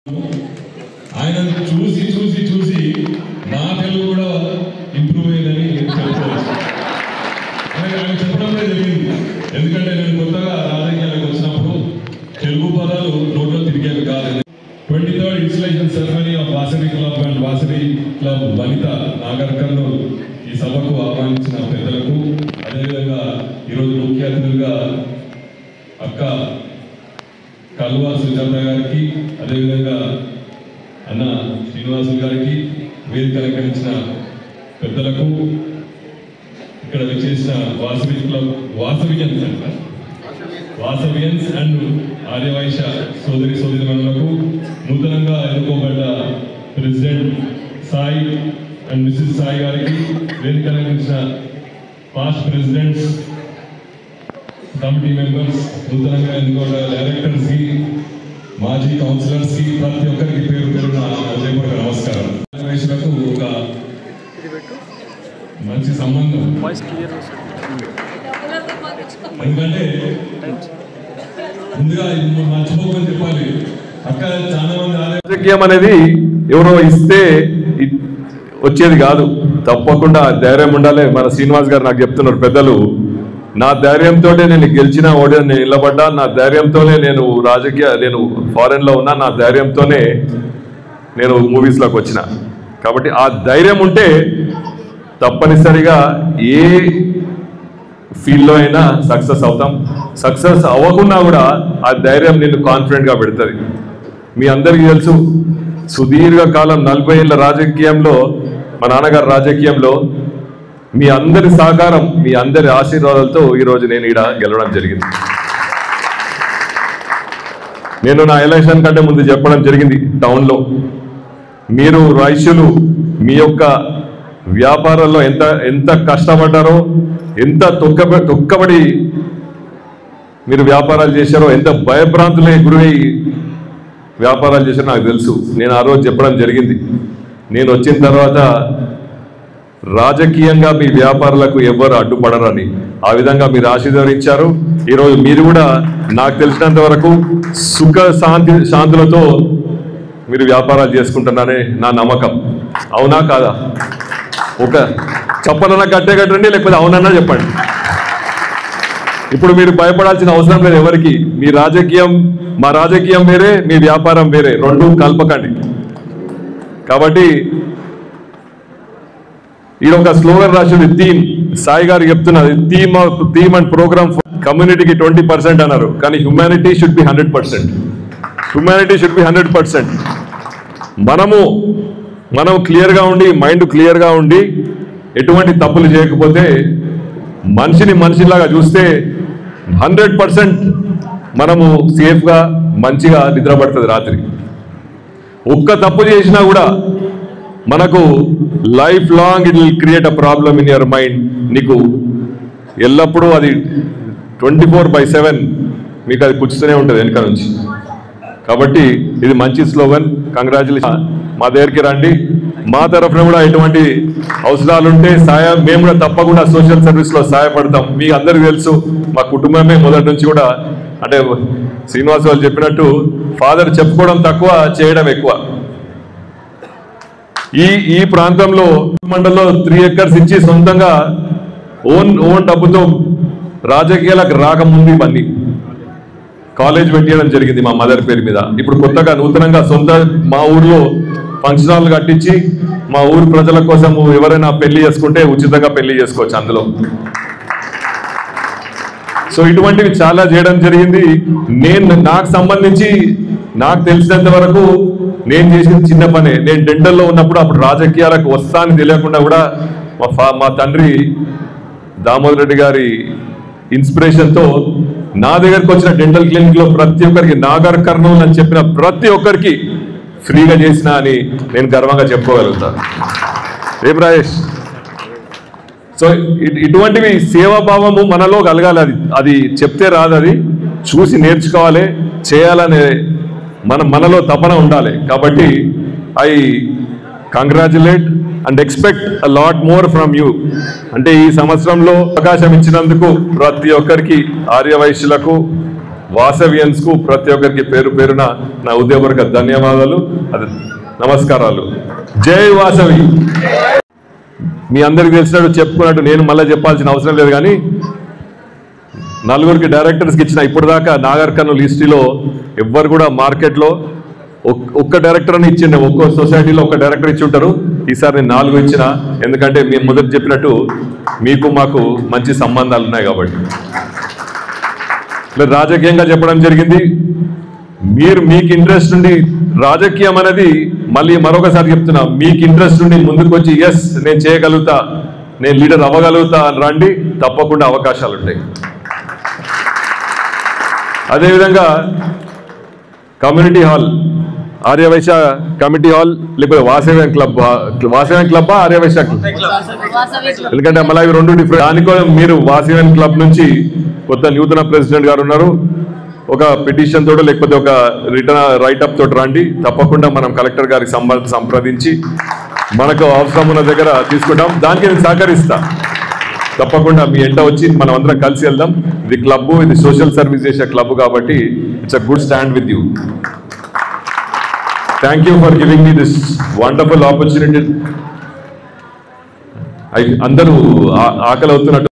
ఆయన చూసి చూసి చూసి నా తెలుగు కూడా ఇంప్రూవ్ అయ్యిందని చెప్పుకోవచ్చు. ఆయన చెప్పడం జరిగింది. ఎందుకంటే నేను కొత్తగా రాజకీయాలకు వచ్చినప్పుడు తెలుగు పదాలు నోట్లో తిరిగేవి కాదు. 23rd installation ceremony of Vasavi club and Vasavi club Vanitha Nagarkurnool ఈ సభకు ఆహ్వానించిన పెద్దలకు, అదేవిధంగా ఈరోజు ముఖ్య అతిథులుగా అక్క కల్వా సుజాత గారికి, అదేవిధంగా అన్న శ్రీనివాసులు గారికి, వేదిక అలంకరించిన పెద్దలకు, ఇక్కడ విచ్చేసిన వాసవి క్లబ్ వాసవియన్స్ అండ్ ఆర్యవైశ్య సోదరిమణులకు, నూతనంగా ఎన్నుకోబడ్డ president Sai and mrs Sai గారికి, వేదిక అలంకరించిన పాస్ట్ ప్రెసిడెంట్స్, కమిటీ మెంబర్స్, నూతనంగా ఎన్నుకోబడ్డ డైరెక్టర్స్ కి, మాజీ కౌన్సిలర్స్ కి, ప్రతి ఒక్కరికి పేరు పేరున హృదయపూర్వక నమస్కారం. ఆర్యవైశ్యులకు ఒక మంచి సంబంధం. ఎందుకంటే ముందుగా మర్చిపోకని చెప్పాలి, అక్క చాలా మంది రాజకీయం అనేది ఎవరో ఇస్తే వచ్చేది కాదు, తప్పకుండా ధైర్యం ఉండాలి. మన శ్రీనివాస్ గారు నాకు చెప్తున్నారు, పెద్దలు, నా ధైర్యంతోనే నేను గెలిచిన ఓడిన నేను నిలబడ్డా, నా ధైర్యంతోనే నేను నేను ఫారెన్లో ఉన్నా, నా ధైర్యంతోనే నేను మూవీస్లోకి వచ్చిన. కాబట్టి ఆ ధైర్యం ఉంటే తప్పనిసరిగా ఏ ఫీల్డ్లో అయినా సక్సెస్ అవుతాం. సక్సెస్ అవ్వకున్నా కూడా ఆ ధైర్యం నిన్ను కాన్ఫిడెంట్గా పెడుతుంది. మీ అందరికీ తెలుసు, సుదీర్ఘకాలం 40 ఏళ్ళ రాజకీయంలో, మా నాన్నగారు రాజకీయంలో మీ అందరి సహకారం, మీ అందరి ఆశీర్వాదాలతో ఈరోజు నేను ఈడ గెలవడం జరిగింది. నేను నా ఎలక్షన్ కంటే ముందు చెప్పడం జరిగింది టౌన్లో, మీరు రైతులు మీ యొక్క వ్యాపారాల్లో ఎంత కష్టపడ్డారో, ఎంత తొక్కబడి మీరు వ్యాపారాలు చేశారో, ఎంత భయభ్రాంతులే గురై వ్యాపారాలు చేశారో నాకు తెలుసు. నేను ఆ రోజు చెప్పడం జరిగింది, నేను వచ్చిన తర్వాత రాజకీయంగా మీ వ్యాపారాలకు ఎవరు అడ్డుపడరని. ఆ విధంగా మీరు ఆశీర్వదించారు. ఈరోజు మీరు కూడా నాకు తెలిసినంత వరకు సుఖ శాంతులతో మీరు వ్యాపారాలు చేసుకుంటున్నారనే నా నమ్మకం. అవునా కాదా? ఒక చెప్పనన్నా కట్టండి, లేకపోతే అవునన్నా చెప్పండి. ఇప్పుడు మీరు భయపడాల్సిన అవసరం లేదు ఎవరికి. మా రాజకీయం వేరే, మీ వ్యాపారం వేరే, రెండు కల్పకండి. కాబట్టి ఈ ఒక స్లోగన్ రాసింది, థీమ్ సాయి గారు చెప్తున్నది, థీమ్ అండ్ ప్రోగ్రామ్ కమ్యూనిటీకి 20% అన్నారు, కానీ humanity should be 100%. Humanity should be 100%. మనం క్లియర్గా ఉండి, మైండ్ క్లియర్గా ఉండి, ఎటువంటి తప్పులు చేయకపోతే, మనిషిలాగా చూస్తే 100% మనము సేఫ్గా మంచిగా నిద్రపడుతుంది రాత్రి. ఒక్క తప్పు చేసినా కూడా మనకు life long it will create a problem in your mind. నీకు ఎల్లప్పుడూ అది 24/7 మీకు అది కూర్చుతూనే ఉంటుంది వెనుక నుంచి. కాబట్టి ఇది మంచి స్లోగన్. కంగ్రాచులేషన్. మా దగ్గరికి రండి, మా తరఫున కూడా ఎటువంటి అవసరాలుంటే మేము కూడా తప్పకుండా సోషల్ సర్వీస్లో సహాయపడతాం. మీకు అందరికీ తెలుసు, మా కుటుంబమే మొదటి నుంచి కూడా, అంటే శ్రీనివాస్ వాళ్ళు చెప్పినట్టు ఫాదర్ చెప్పుకోవడం తక్కువ, చేయడం ఎక్కువ. ఈ ప్రాంతంలో మండలంలో 3 acres ఇచ్చి సొంతంగా ఓన్ డబ్బుతో రాజకీయాలకు రాకముందు ఇవన్నీ కాలేజ్ పెట్టియడం జరిగింది మా మదర్ పేరు మీద. ఇప్పుడు కొత్తగా నూతనంగా మా ఊర్లో ఫంక్షన్ హాల్ కట్టించి మా ఊరు ప్రజల కోసం ఎవరైనా పెళ్లి చేసుకుంటే ఉచితంగా పెళ్లి చేసుకోవచ్చు అందులో. సో ఇటువంటివి చాలా చేయడం జరిగింది. నాకు సంబంధించి నాకు తెలిసినంత వరకు నేను చేసింది చిన్న పనే. నేను డెంటల్లో ఉన్నప్పుడు అప్పుడు రాజకీయాలకు వస్తానని తెలియకుండా కూడా మా తండ్రి దామోదర్ రెడ్డి గారి ఇన్స్పిరేషన్తో నా దగ్గరకు వచ్చిన డెంటల్ క్లినిక్లో ప్రతి ఒక్కరికి నాగర్ కర్నూల్ అని చెప్పిన ప్రతి ఒక్కరికి ఫ్రీగా చేసిన అని నేను గర్వంగా చెప్పుకోగలుగుతాను. ఏం రాజేష్? సో ఇటువంటివి సేవాభావము మనలో కలగాలి. అది చెప్తే రాదు, అది చూసి నేర్చుకోవాలి, చేయాలనే మనలో తపన ఉండాలి. కాబట్టి I congratulate and expect a lot more from you. అంటే ఈ సంవత్సరంలో అవకాశం ఇచ్చినందుకు ప్రతి ఒక్కరికి, ఆర్యవైశ్యులకు, వాసవియన్స్ కు ప్రతి ఒక్కరికి పేరు పేరున నా ఉదయపూర్వక ధన్యవాదాలు, అది నమస్కారాలు. జై వాసవి. మీ అందరికి తెలిసినట్టు చెప్పుకున్నట్టు నేను మళ్ళీ చెప్పాల్సిన అవసరం లేదు, కానీ 4 డైరెక్టర్స్కి ఇచ్చిన ఇప్పటిదాకా నాగర్ కర్నూలు హిస్టరీలో ఎవ్వరు కూడా మార్కెట్లో ఒక్క డైరెక్టర్ అని ఇచ్చిండే, ఒక్కో సొసైటీలో ఒక్క డైరెక్టర్ ఇచ్చి ఉంటారు. ఈసారి నేను 4 ఇచ్చిన, ఎందుకంటే మేము మొదటి చెప్పినట్టు మీకు మాకు మంచి సంబంధాలు ఉన్నాయి కాబట్టి. రాజకీయంగా చెప్పడం జరిగింది. మీకు ఇంట్రెస్ట్ ఉండి రాజకీయం అనేది మళ్ళీ మరొకసారి చెప్తున్నా, మీకు ఇంట్రెస్ట్ ఉండి ముందుకు వచ్చి ఎస్ నేను చేయగలుగుతా, నేను లీడర్ అవ్వగలుగుతా అని రండి, తప్పకుండా అవకాశాలు ఉంటాయి. అదేవిధంగా community hall, Aryavysya committee hall, లేకపోతే వాసవ్యం క్లబ్ ఆర్యవైశ్య క్లబ్, ఎందుకంటే మళ్ళీ ఇవి 2 డిఫరెంట్. దానికో మీరు వాసవ్యం క్లబ్ నుంచి కొత్త నూతన ప్రెసిడెంట్ గారు ఉన్నారు, ఒక పిటిషన్ తోటో లేకపోతే ఒక రిటర్న్ రైటప్ తోటి రండి, తప్పకుండా మనం కలెక్టర్ గారికి సంప్రదించి మనకు అవసరం ఉన్న దగ్గర తీసుకుంటాం. దానికి నేను సహకరిస్తా, తప్పకుండా మీ ఎంట వచ్చి మనం అందరం కలిసి వెళ్దాం. ఇది క్లబ్, ఇది సోషల్ సర్వీస్ చేసే క్లబ్ కాబట్టి it's a good stand with you. Thank you for giving me this wonderful opportunity. అందరూ ఆకలి అవుతున్నట్టు